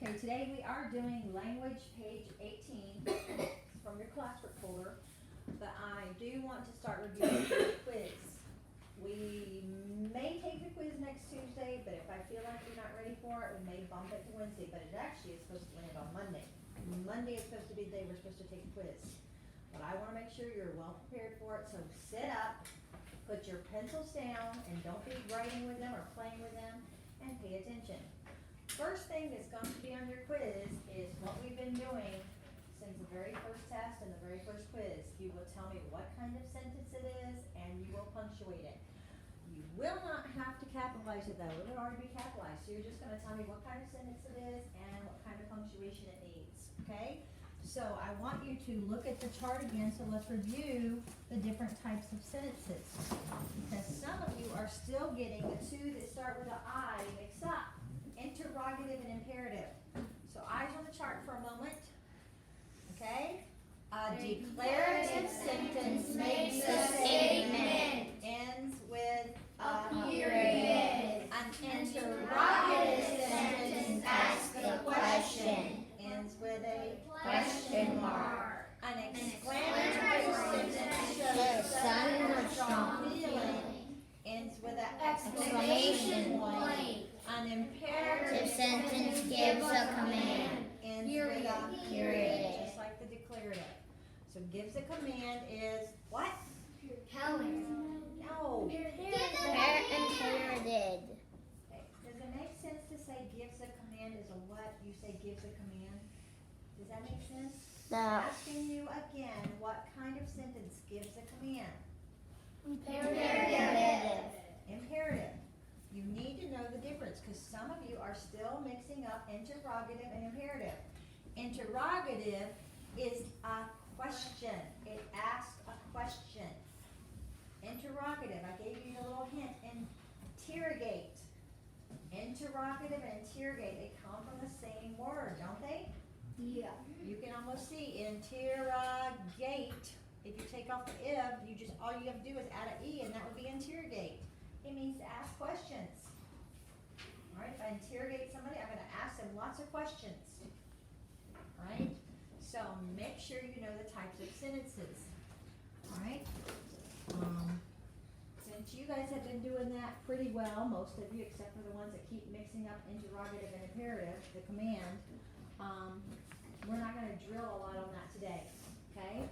Okay, today we are doing language page 18 from your classwork folder, but I do want to start reviewing the quiz. We may take the quiz next Tuesday, but if I feel like you're not ready for it, we may bump it to Wednesday, but it actually is supposed to land on Monday. Monday is supposed to be the day we're supposed to take a quiz. But I wanna make sure you're well prepared for it, so sit up, put your pencils down, and don't be writing with them or playing with them, and pay attention. First thing that's going to be on your quiz is what we've been doing since the very first test and the very first quiz. You will tell me what kind of sentence it is and you will punctuate it. You will not have to capitalize it though, it'll already be capitalized. So you're just gonna tell me what kind of sentence it is and what kind of punctuation it needs, okay? So I want you to look at the chart again, so let's review the different types of sentences. Because some of you are still getting the two that start with an I mixed up. Interrogative and imperative. So eyes on the chart for a moment. Okay? A declarative sentence makes a statement. Ends with a period. An interrogative sentence asks a question. Ends with a question mark. An exclamatory sentence shows sudden or strong feeling. Ends with an exclamation point. An imperative sentence gives a command. Ends with a period. Just like the declarative. So gives a command is what? Telling. No. Imperative. Okay. Does it make sense to say gives a command is a what? You say gives a command? Does that make sense? No. Asking you again, what kind of sentence gives a command? Imperative. Imperative. You need to know the difference because some of you are still mixing up interrogative and imperative. Interrogative is a question. It asks a question. Interrogative, I gave you a little hint. Interrogate. Interrogative and interrogate, they come from the same word, don't they? Yeah. You can almost see interrogate. If you take off the if, all you have to do is add an e and that would be interrogate. It means to ask questions. Alright, if I interrogate somebody, I'm gonna ask them lots of questions. Alright, so make sure you know the types of sentences. Alright, since you guys have been doing that pretty well, most of you, except for the ones that keep mixing up interrogative and imperative, the command, we're not gonna drill a lot on that today, okay?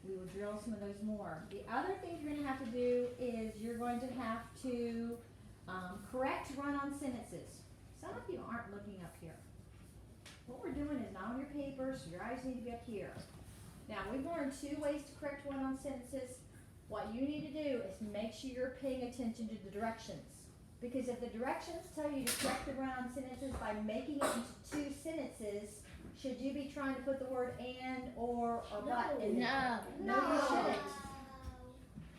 We will drill some of those more. The other thing you're gonna have to do is you're going to have to correct run-on sentences. Some of you aren't looking up here. What we're doing is not on your paper, so your eyes need to be up here. Now, we've learned 2 ways to correct run-on sentences. What you need to do is make sure you're paying attention to the directions. Because if the directions tell you to correct the run-on sentences by making it into 2 sentences, should you be trying to put the word and, or but in there? No, you shouldn't.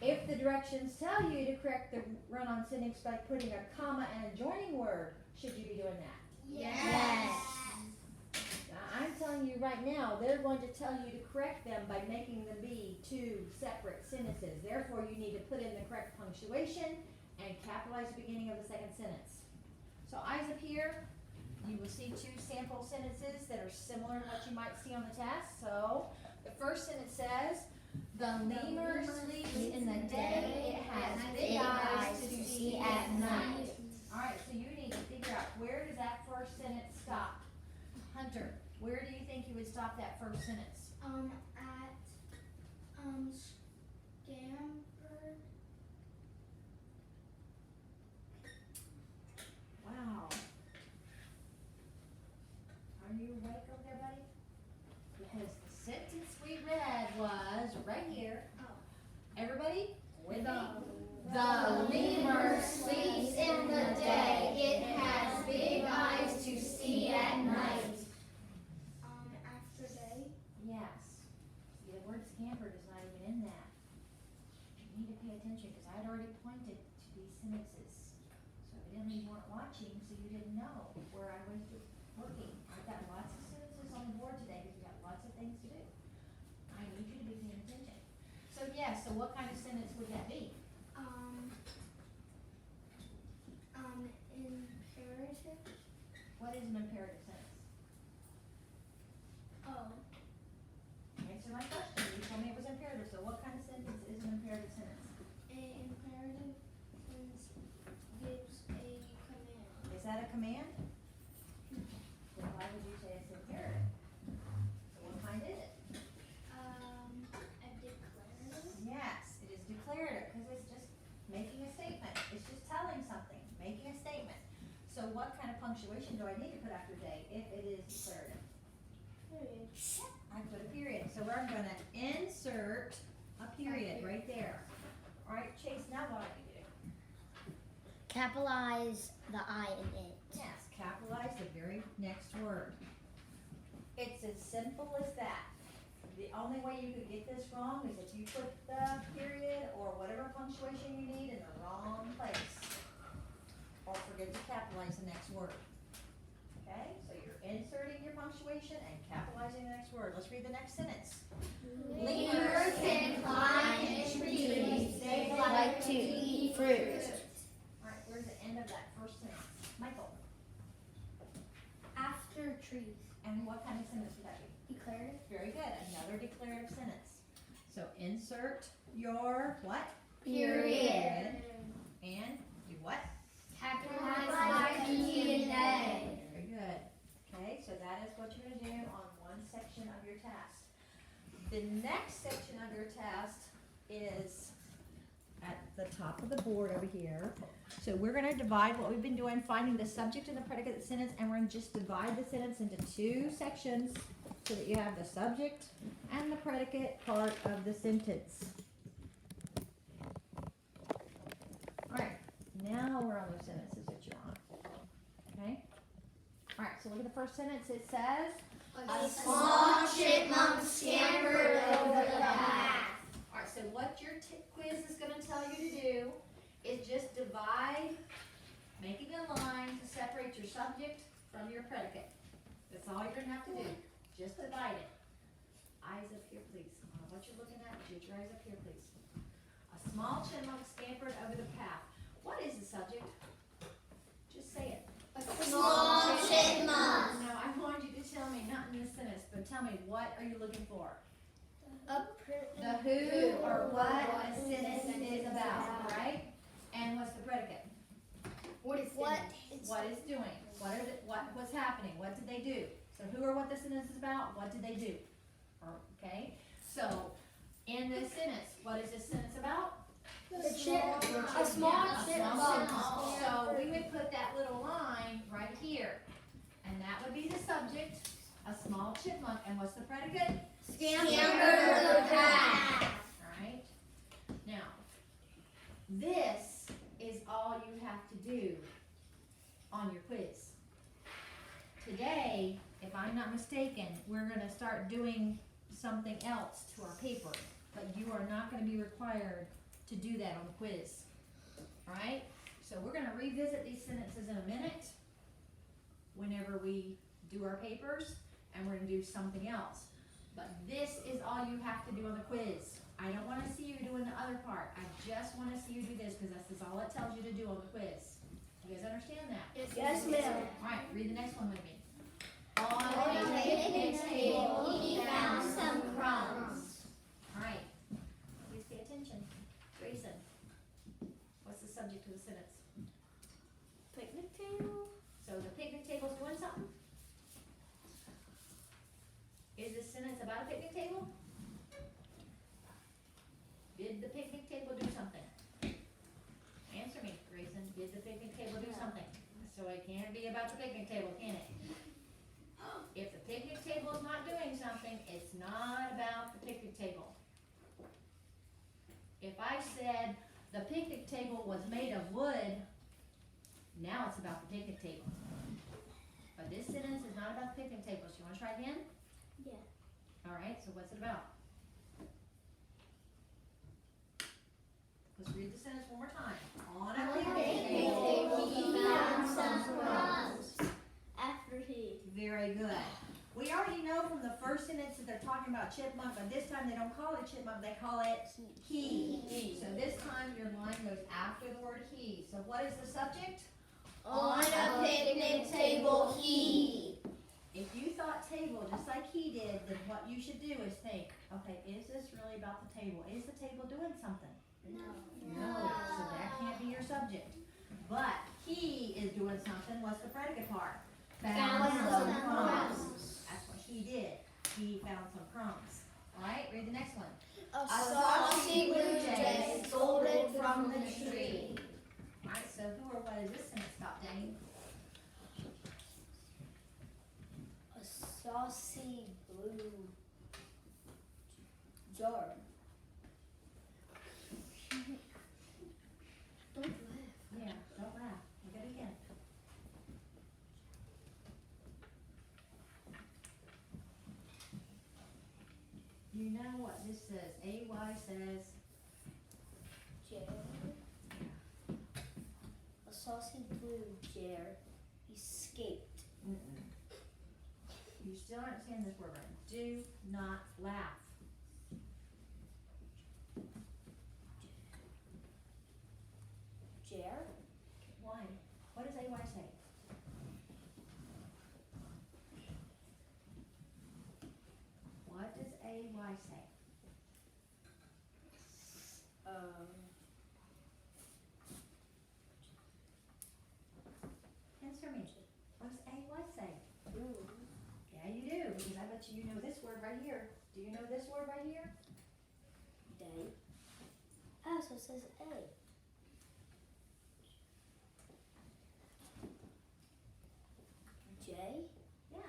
If the directions tell you to correct the run-on sentence by putting a comma and a joining word, should you be doing that? Yes. Now, I'm telling you right now, they're going to tell you to correct them by making them be 2 separate sentences. Therefore, you need to put in the correct punctuation and capitalize the beginning of the second sentence. So eyes up here. You will see 2 sample sentences that are similar to what you might see on the test. So, the first sentence says, the lemur sleeps in the day, it has big eyes to see at night. Alright, so you need to figure out where does that first sentence stop? Hunter, where do you think you would stop that first sentence? At Scamper. Wow. Are you awake over there, buddy? Because the sentence we read was right here. Oh. Everybody, with me? The lemur sleeps in the day. It has big eyes to see at night. After day. Yes. See, the word scampered is not even in that. You need to pay attention because I'd already pointed to these sentences. So evidently you weren't watching, so you didn't know where I was working. I've got lots of sentences on the board today because we've got lots of things to do. I need you to be paying attention. So yes, so what kind of sentence would that be? Imperative. What is an imperative sentence? that a command? Then why would you say it's imperative? So what kind is it? A declarative. Yes, it is declarative, because it's just making a statement. It's just telling something, making a statement. So what kind of punctuation do I need to put after day if it is declarative? Period. I put a period. So we're gonna insert a period right there. All right, Chase, now what do I need to do? Capitalize the I in it. Yes, capitalize the very next word. It's as simple as that. The only way you could get this wrong is if you put the period or whatever punctuation you need in the wrong place. Or forget to capitalize the next word. Okay, so you're inserting your punctuation and capitalizing the next word. Let's read the next sentence. Lemurs can climb in trees. They Like to eat fruit. All right, where's the end of that first sentence? Michael, After trees. and what kind of sentence would that be? Declarative. Very good, another declarative sentence. So insert your what? Period. And do what? Capitalize the E and A. Very good. Okay, so that is what you're gonna do on one section of your task. The next section of your task is at the top of the board over here. So we're gonna divide what we've been doing, finding the subject and the predicate of the sentence, and we're gonna just divide the sentence into two sections so that you have the subject and the predicate part of the sentence. Alright, now we're on the sentences that you're on. Okay? Alright, so look at the first sentence. It says, A small chipmunk scampered over the path. alright, so what your quiz is gonna tell you to do is just divide, making a line to separate your subject from your predicate. That's all you're gonna have to do. Just divide it. Eyes up here, please. What you're looking at, get your eyes up here, please. A small chipmunk scampered over the path. What is the subject? Just say it. A small chipmunk. No, I want you to tell me, not in this sentence, but tell me, what are you looking for? The who or what a sentence is about, right? And what's the predicate? What is What is doing? What's happening? What did they do? So who or what the sentence is about? What did they do? Okay, so in this sentence, what is this sentence about? A small Yeah, a small chipmunk. chipmunk. So we would put that little line right here, and that would be the subject, a small chipmunk, and what's the predicate? Scampered over the path. Alright, now, this is all you have to do on your quiz. Today, if I'm not mistaken, we're gonna start doing something else to our paper, but you are not gonna be required to do that on the quiz. Alright, so we're gonna revisit these sentences in a minute, whenever we do our papers, and we're gonna do something else. But this is all you have to do on the quiz. I don't wanna see you doing the other part, I just wanna see you do this, cause this is all it tells you to do on the quiz. You guys understand that? Yes, ma'am. Alright, read the next one with me. On a picnic table, he found some crumbs. Alright, please pay attention. Grayson, what's the subject of the sentence? Picnic table. So the picnic table's doing something? Is this sentence about a picnic table? Did the picnic table do something? Answer me, Grayson, did the picnic table do something? So it can't be about the picnic table, can it? If the picnic table is not doing something, it's not about the picnic table. If I said the picnic table was made of wood, now it's about the picnic table. But this sentence is not about the picnic table, so you wanna try again? Yeah. Alright, so what's it about? Let's read the sentence one more time. On a picnic table, he found some crumbs. After he. Very good. We already know from the first sentence that they're talking about chipmunk, but this time they don't call it chipmunk, they call it he. So this time your line goes after the word he. So what is the subject? On a picnic table, he. If you thought table just like he did, then what you should do is think, okay, is this really about the table? Is the table doing something? No, so that can't be your subject. But he is doing something, what's the predicate part? Found some crumbs. That's what he did. He found some crumbs. Alright, read the next one. A saucy blue jay scolded from the tree. Alright, so who or what is this sentence about, Dane? A saucy blue jar. Don't laugh. Yeah, don't laugh. Look at it again. You know what this says? AY says, Jar. A saucy blue jar escaped. you still aren't saying this word right. Do not laugh. Jar. Why? What does AY say? What does AY say? Answer me. What does AY say? Yeah, you do, because I bet you know this word right here. Do you know this word right here? Day. Oh, so it says A. J. Yes.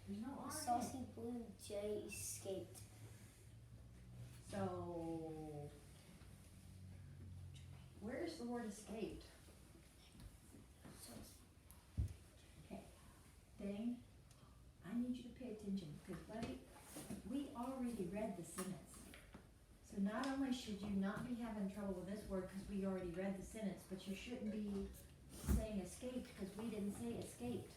There's no A R in it. saucy blue jay escaped. So, where's the word escaped? Dane, I need you to pay attention, because buddy, we already read the sentence. So not only should you not be having trouble with this word because we already read the sentence, but you shouldn't be saying escaped because we didn't say escaped.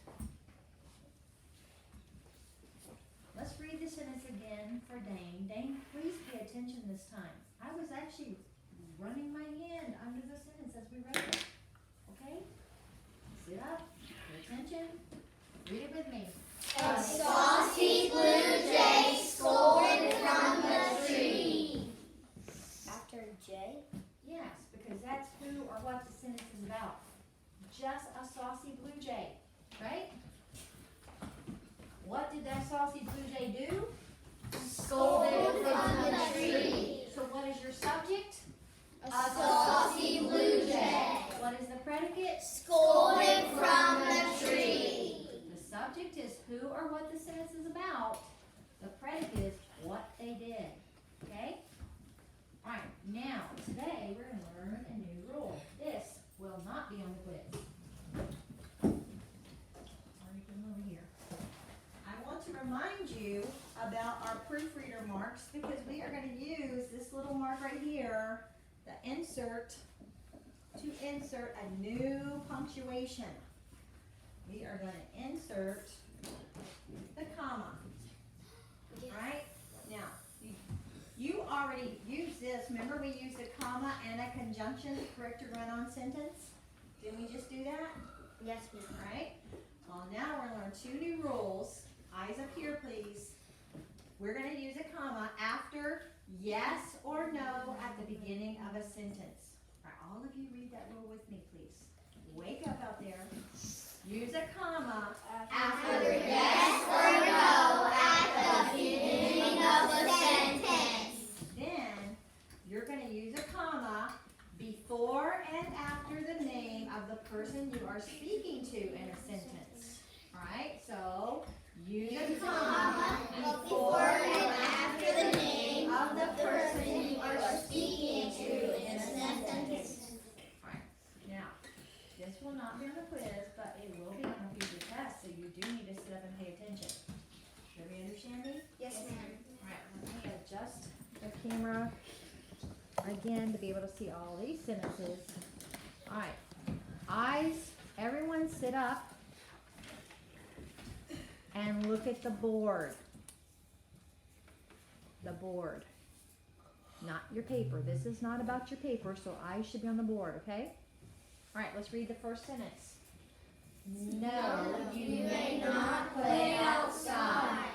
Let's read the sentence again for Dane. Dane, please pay attention this time. I was actually running my hand under the sentence as we read it. Okay? Sit up, pay attention, read it with me. A saucy blue jay scolded from the tree. After J. Yes, because that's who or what the sentence is about. Just a saucy blue jay, right? What did that saucy blue jay do? Scolded from the tree. So what is your subject? A saucy blue jay What is the predicate? scolded from the tree. The subject is who or what the sentence is about. The predicate is what they did. Okay? Alright, now today we're going to learn a new rule. This will not be on the quiz. Already put them over here. I want to remind you about our proofreader marks because we are going to use this little mark right here, the insert, to insert a new punctuation. We are going to insert the comma. Right? Now, you already used this. Remember we used a comma and a conjunction to correct a run-on sentence? Didn't we just do that? Yes, ma'am. Right? Well, now we're going to learn two new rules. Eyes up here, please. We're going to use a comma after yes or no at the beginning of a sentence. All right, all of you read that rule with me, please. Wake up out there. Use a comma After yes or no at the beginning of the sentence. Then you're going to use a comma before and after the name of the person you are speaking to in a sentence. Alright, so use a comma Before and after the name of the person you are speaking to in a sentence. Alright, now, this will not be on the quiz, but it will be on a future test, so you do need to sit up and pay attention. Everybody understand me? Yes, ma'am. Alright, let me adjust the camera again to be able to see all these sentences. Alright, eyes, everyone sit up and look at the board. The board. Not your paper. This is not about your paper, so eyes should be on the board, okay? Alright, let's read the first sentence. No, You may not play outside.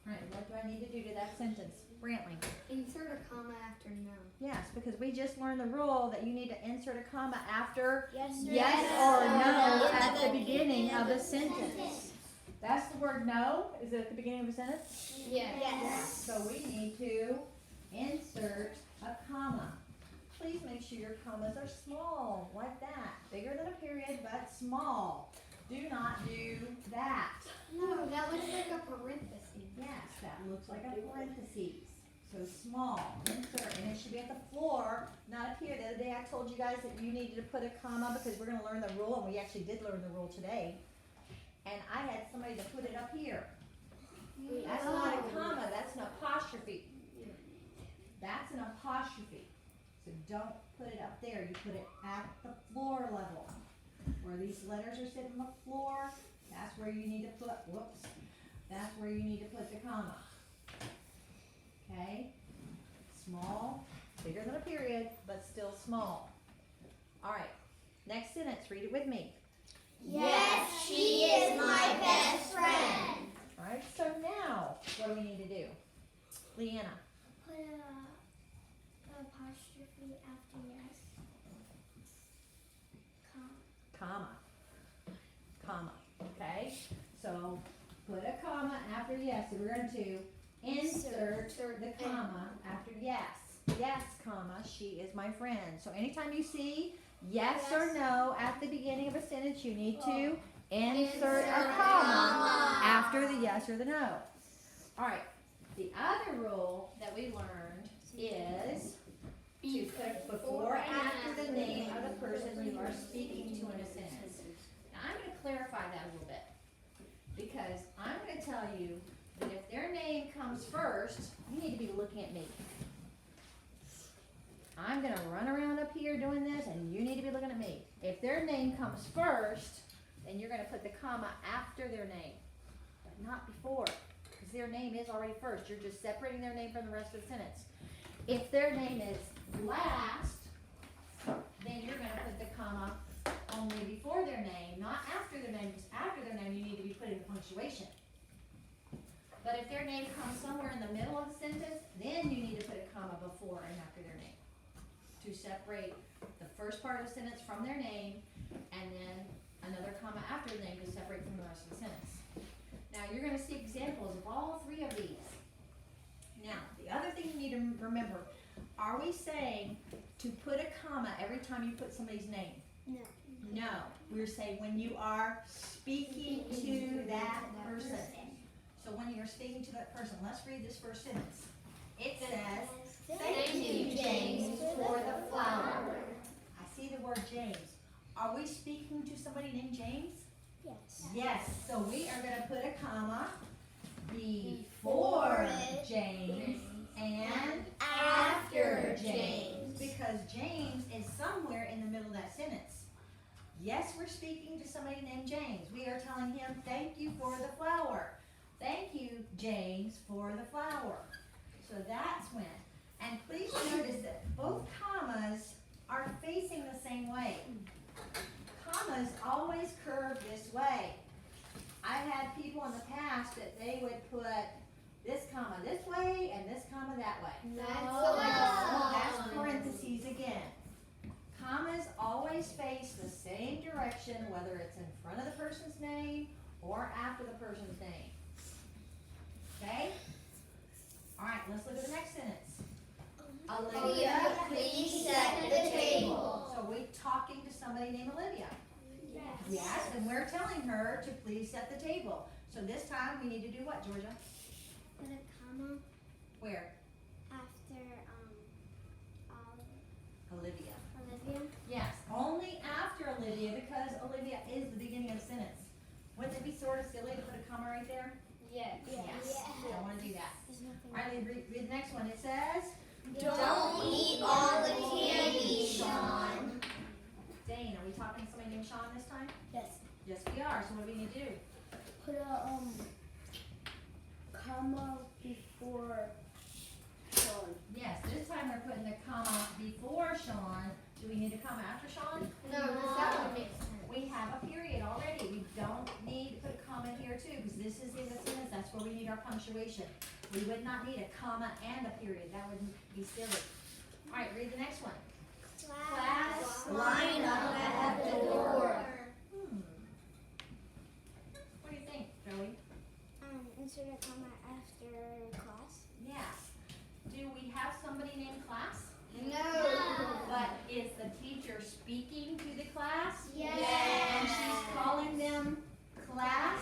Alright, what do I need to do to that sentence? Brantley. Insert insert a comma after no. Yes, because we just learned the rule that you need to insert a comma after Yes, yes or no at the beginning of a sentence. That's the word no. Is it at the beginning of a sentence? Yes. So we need to insert a comma. Please make sure your commas are small, like that. Bigger than a period, but small. Do not do that. No, that looks like a parenthesis. Yes, that looks like a parentheses. So small, insert, and it should be at the floor, not up here. The other day I told you guys that you needed to put a comma because we're gonna learn the rule, and we actually did learn the rule today. And I had somebody to put it up here. That's not a comma, that's an apostrophe. That's an apostrophe. So don't put it up there, you put it at the floor level. Where these letters are sitting on the floor, that's where you need to put, whoops, that's where you need to put the comma. Okay? Small, bigger than a period, but still small. All right, next sentence, read it with me. Yes, she is my best friend. All right, so now, what do we need to do? Leanna, Put a apostrophe after yes. comma, comma, okay? So put a comma after yes, so we're going to insert the comma after yes. Yes, comma, she is my friend. So anytime you see yes or no at the beginning of a sentence, you need to insert a comma after the yes or the no. All right, the other rule that we learned is to put before or after the name of the person you are speaking to in a sentence. Now I'm going to clarify that a little bit because I'm going to tell you that if their name comes first, you need to be looking at me. I'm going to run around up here doing this and you need to be looking at me. If their name comes first, then you're going to put the comma after their name, but not before, because their name is already first. You're just separating their name from the rest of the sentence. If their name is last, then you're going to put the comma only before their name, not after their name. Because after their name, you need to be putting the punctuation. But if their name comes somewhere in the middle of the sentence, then you need to put a comma before and after their name to separate the first part of the sentence from their name, and then another comma after the name to separate from the rest of the sentence. Now you're going to see examples of all three of these. Now, the other thing you need to remember, are we saying to put a comma every time you put somebody's name? No. No. We're saying when you are speaking to that person. So when you're speaking to that person, let's read this first sentence. It says, "Thank you, James, for the flower." I see the word James. Are we speaking to somebody named James? Yes. Yes. So we are going to put a comma before James and after James, because James is somewhere in the middle of that sentence. Yes, we're speaking to somebody named James. We are telling him, "Thank you for the flower." Thank you, James, for the flower. So that's when. And please notice that both commas are facing the same way. Commas always curve this way. I've had people in the past that they would put this comma this way and this comma that way. That's parentheses again. Commas always face the same direction, whether it's in front of the person's name or after the person's name. Okay? All right, let's look at the next sentence. Olivia, please set the table. So we're talking to somebody named Olivia. Yes, and we're telling her to please set the table. So this time we need to do what, Georgia? Put a comma Where? after Olivia. Olivia. Yes, only after Olivia, because Olivia is the beginning of the sentence. Wouldn't it be sort of silly to put a comma right there? Yes. Yes. Don't want to do that. There's nothing. All right, read the next one. It says, Don't eat all the candy, Sean. Dane, are we talking to somebody named Sean this time? Yes. Yes, we are. So what do we need to do? Put a comma before Sean. Yes, this time we're putting the comma before Sean. Do we need a comma after Sean? No, because that would make sense. We have a period already. We don't need to put a comma here too, because this is in the sentence. That's where we need our punctuation. We would not need a comma and a period. That would be silly. All right, read the next one. Class, line up at the door. What do you think, Joey? Insert a comma after class. Yeah. Do we have somebody named Class? No. But is the teacher speaking to the class? Yes. And she's calling them class?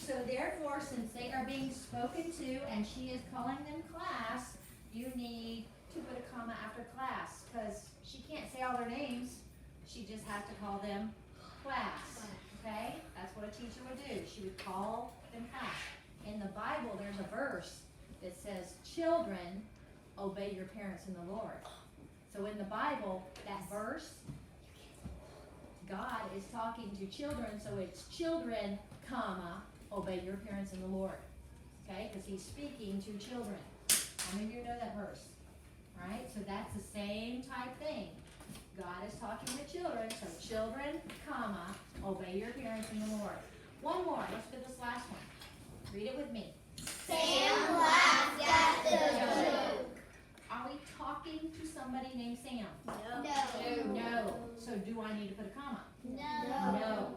So therefore, since they are being spoken to and she is calling them class, you need to put a comma after class, because she can't say all their names. She just has to call them class, okay? That's what a teacher would do. She would call them class. In the Bible, there's a verse that says, children, obey your parents in the Lord. So in the Bible, that verse, God is talking to children, so it's children, comma, obey your parents in the Lord. Okay, because he's speaking to children. How many of you know that verse? Right, so that's the same type thing. God is talking to children, so children, comma, obey your parents in the Lord. One more, let's do this last one. Read it with me. Sam laughed at the joke. Are we talking to somebody named Sam? No. No. So do I need to put a comma? No. No.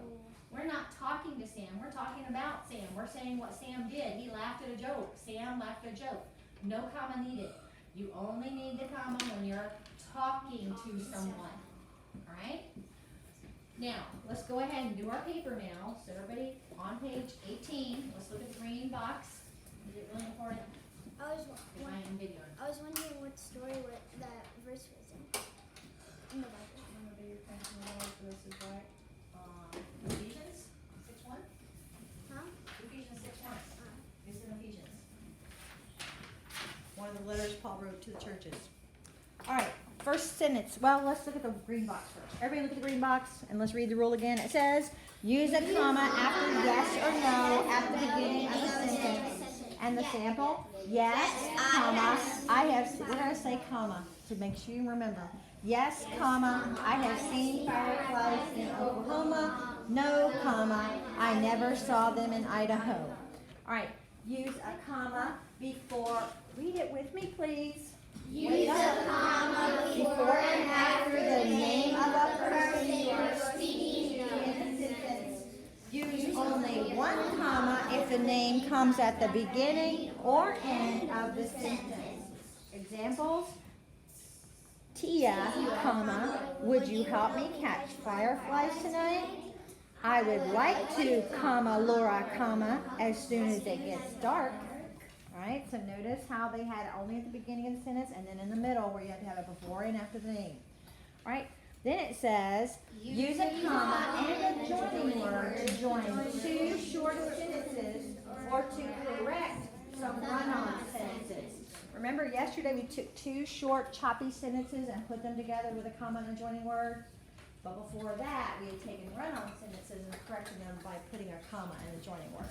We're not talking to Sam. We're talking about Sam. We're saying what Sam did. He laughed at a joke. Sam laughed at a joke. No comma needed. You only need the comma when you're talking to someone. All right? Now, let's go ahead and do our paper now. So everybody on page 18, let's look at the green box. Is it really important? I was Because I am videoing. I was wondering what story that verse was in the Bible. This is right. Ephesians 6:1. Huh? Ephesians 6:1. It's in Ephesians. One of the letters Paul wrote to the churches. All right, first sentence. Well, let's look at the green box first. Everybody look at the green box and let's read the rule again. It says, use a comma after yes or no at the beginning of the sentence. And the sample, yes, comma, I have, we're going to say comma to make sure you remember. Yes, comma, I have seen fireflies in Oklahoma. No, comma, I never saw them in Idaho. All right, use a comma before, read it with me, please. Use a comma before and after the name of a person you are speaking to. Use only one comma if the name comes at the beginning or end of the sentence. Examples? Tia, comma, would you help me catch fireflies tonight? I would like to, comma, Laura, comma, as soon as it gets dark. All right, so notice how they had it only at the beginning of the sentence and then in the middle where you had to have it before and after the name. All right, then it says, use a comma and a joining word to join two short sentences or to correct some run-on sentences. Remember yesterday we took two short choppy sentences and put them together with a comma and a joining word? But before that, we had taken run-on sentences and corrected them by putting a comma and a joining word.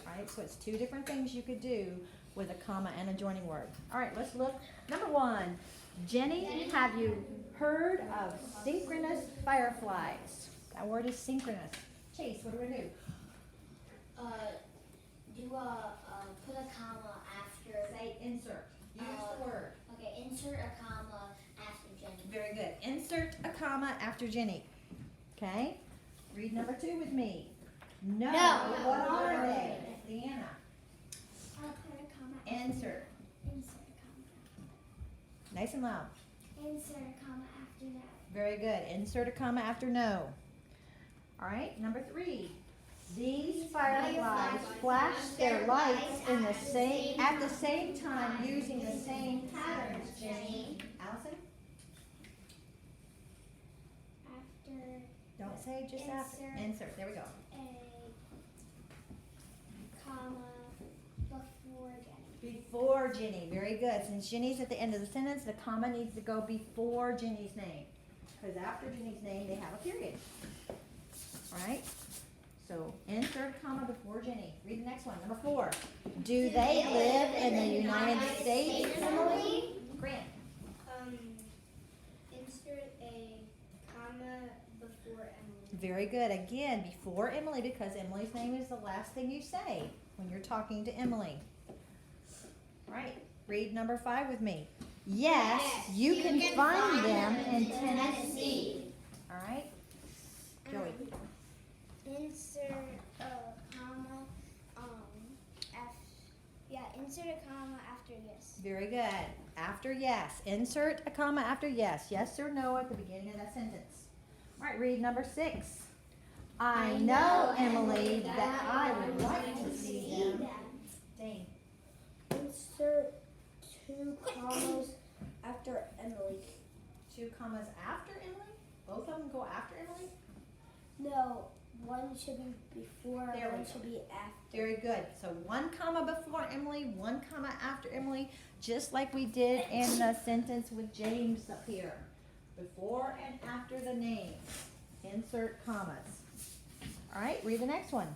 All right, so it's two different things you could do with a comma and a joining word. All right, let's look. Number one, Jenny, have you heard of synchronous fireflies? That word is synchronous. Chase, what do we do? Put a comma after. Say insert. Use the word. Okay, insert a comma after Jenny. Very good. Insert a comma after Jenny. Okay? Read number two with me. No. What are they? Deanna. I'll put a comma. Insert. Insert a comma. Nice and loud. Insert a comma after that. Very good. Insert a comma after no. All right, number three. These fireflies flash their lights in the same at the same time using the same patterns, Jenny. Allison? After Don't say just after. Insert. Insert. There we go. a comma before Jenny. Before Jenny. Very good. Since Jenny's at the end of the sentence, the comma needs to go before Jenny's name. Because after Jenny's name, they have a period. All right? So insert a comma before Jenny. Read the next one. Number four. Do they live in the United States, Emily? Grant. Insert a comma before Emily. Very good. Again, before Emily, because Emily's name is the last thing you say when you're talking to Emily. All right, read number 5 with me. Yes, you can find them in Tennessee. All right, Joey. Insert a comma. Insert a comma after yes. Very good. After yes. Insert a comma after yes. Yes or no at the beginning of that sentence. All right, read number 6. I know, Emily, that I would like to see them. Dane. Insert 2 commas after Emily. 2 commas after Emily? Both of them go after Emily? No, one should be before, There we one go. should be after. Very good. So 1 comma before Emily, 1 comma after Emily, just like we did in the sentence with James up here. Before and after the name. Insert commas. All right, read the next one.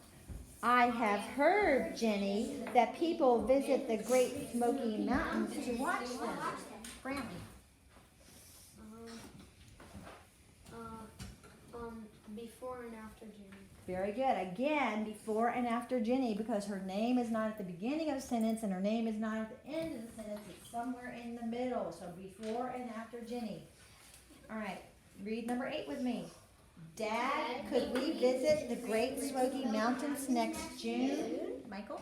I have heard, Jenny, that people visit the Great Smoky Mountains to watch them. Brantley. Before and after Jenny. Very good. Again, before and after Jenny, because her name is not at the beginning of the sentence and her name is not at the end of the sentence. It's somewhere in the middle. So before and after Jenny. All right. Read number 8 with me. Dad, could we visit the Great Smoky Mountains next June? Michael?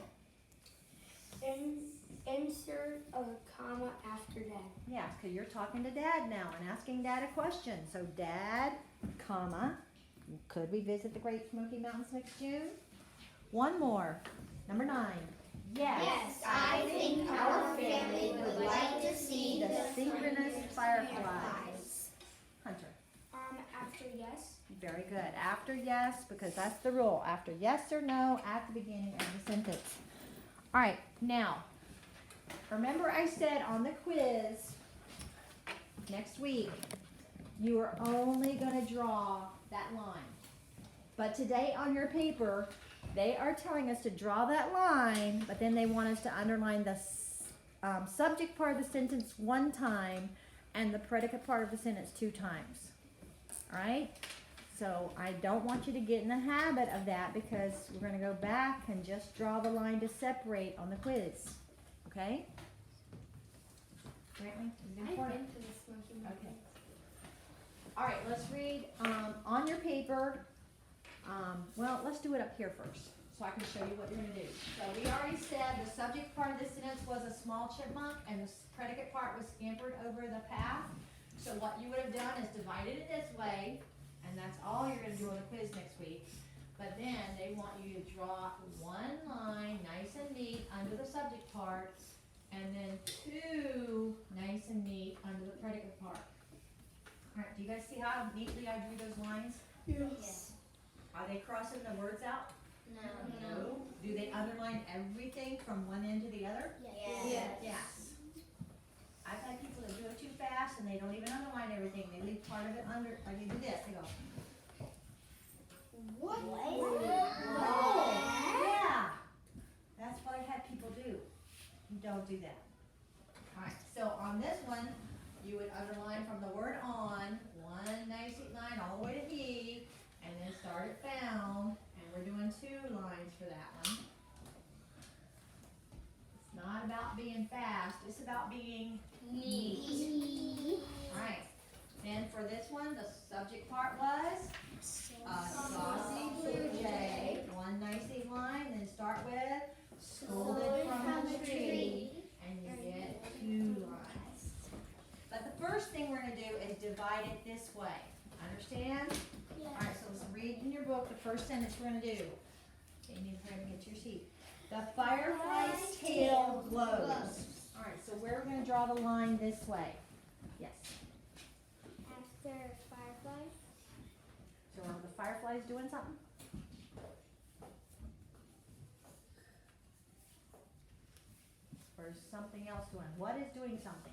Insert a comma after Dad. Yeah, because you're talking to Dad now and asking Dad a question. So Dad, comma, could we visit the Great Smoky Mountains next June? One more. Number 9. Yes, I think our family would like to see the synchronous fireflies. Hunter. After yes. Very good. After yes, because that's the rule. After yes or no at the beginning of the sentence. All right, now, remember I said on the quiz next week, you are only going to draw that line. But today on your paper, they are telling us to draw that line, but then they want us to underline the subject part of the sentence 1 time and the predicate part of the sentence 2 times. All right? So I don't want you to get in the habit of that because we're going to go back and just draw the line to separate on the quiz. Okay? Brantley, you good for it? to the Smoky Mountains. Okay. All right, let's read on your paper. Well, let's do it up here first so I can show you what you're going to do. So we already said the subject part of this sentence was a small chipmunk and the predicate part was scampered over the path. So what you would have done is divided it this way, and that's all you're going to do on the quiz next week. But then they want you to draw 1 line, nice and neat, under the subject part, and then 2 nice and neat under the predicate part. All right, do you guys see how neatly I drew those lines? Yes. Are they crossing the words out? No. Do they underline everything from one end to the other? Yes. Yes. I've had people that do it too fast and they don't even underline everything. They leave part of it under, like they do this, they go, What? oh, yeah. That's what I've had people do. You don't do that. Alright, so on this one, you would underline from the word on, 1 nice neat line all the way to he, and then start at found, and we're doing 2 lines for that one. It's not about being fast, it's about being neat. Alright, then for this one, the subject part was saucy blue jay, 1 nice neat line, then start with scolded from the tree, and you get 2 lines. But the first thing we're going to do is divide it this way. Understand? Alright, so let's read in your book the first sentence we're going to do. Okay, you need to try to get to your seat. The firefly's tail glows. Alright, so we're going to draw the line this way. Yes. After fireflies. So are the fireflies doing something? Or is something else doing? What is doing something?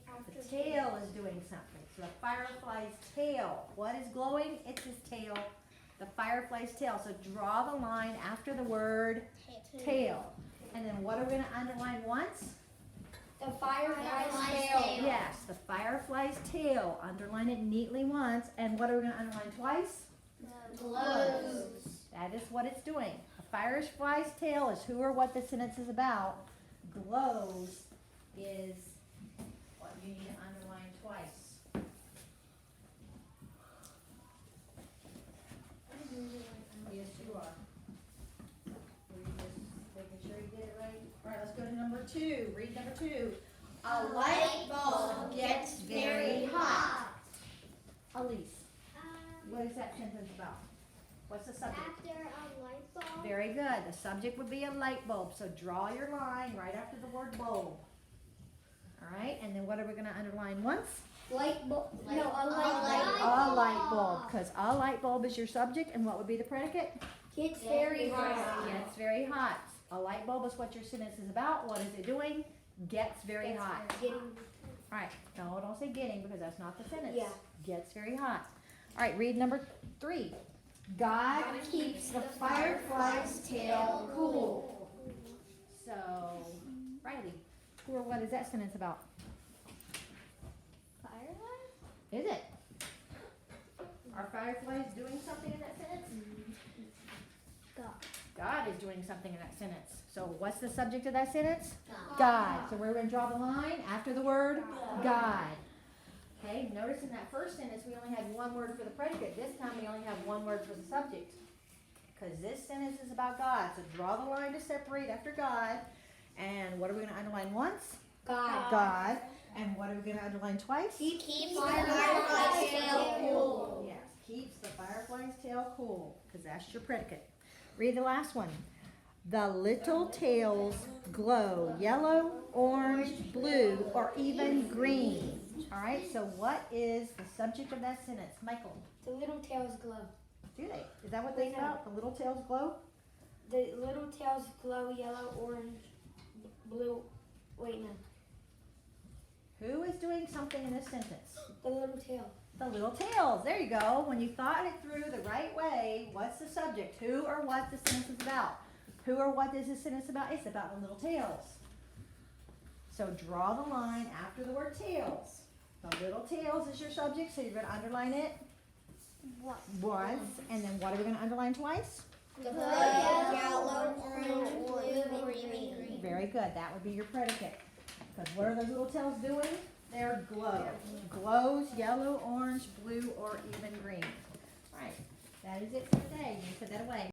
After The tail is doing something. So the firefly's tail. What is glowing? It's his tail. The firefly's tail. So draw the line after the word tail. And then what are we going to underline once? The firefly's tail. Yes, the firefly's tail. Underline it neatly once. And what are we going to underline twice? Glows. That is what it's doing. A firefly's tail is who or what the sentence is about. Glows is what you need to underline twice. Yes, you are. Were you just making sure you did it right? All right, let's go to number 2. Read number 2. A light bulb gets very hot. Elise, what is that sentence about? What's the subject? After a light bulb. Very good. The subject would be a light bulb. So draw your line right after the word bulb. All right, and then what are we going to underline once? Light bulb. No, a A light bulb, because a light bulb is your subject, and what would be the predicate? Gets very hot. Gets very hot. A light bulb is what your sentence is about. What is it doing? Gets very hot. Getting. All right, no, don't say getting because that's not the sentence. Yeah. Gets very hot. All right, read number 3. God Keeps the firefly's tail cool. So, Riley, who or what is that sentence about? Firefly? Is it? Are fireflies doing something in that sentence? God. God is doing something in that sentence. So what's the subject of that sentence? God. So we're going to draw the line after the word God. Okay, notice in that first sentence we only had one word for the predicate. This time we only have one word for the subject. Because this sentence is about God. So draw the line to separate after God. And what are we going to underline once? God. And what are we going to underline twice? Keeps the firefly's tail cool. Yes, keeps the firefly's tail cool, because that's your predicate. Read the last one. The little tails glow yellow, orange, blue, or even green. All right, so what is the subject of that sentence? Michael, The little tails glow. do they? Is that what they about? The little tails glow? The little tails glow yellow, orange, blue. Wait, no. Who is doing something in this sentence? The little tail. The little tails. There you go. When you thought it through the right way, what's the subject? Who or what the sentence is about? Who or what is this sentence about? It's about the little tails. So draw the line after the word tails. The little tails is your subject, so you're going to underline it once. And then what are we going to underline twice? The yellow, orange, blue, green. Very good. That would be your predicate. Because what are those little tails doing? They're glow. Glows yellow, orange, blue, or even green. All right. That is it for today. You can put that away.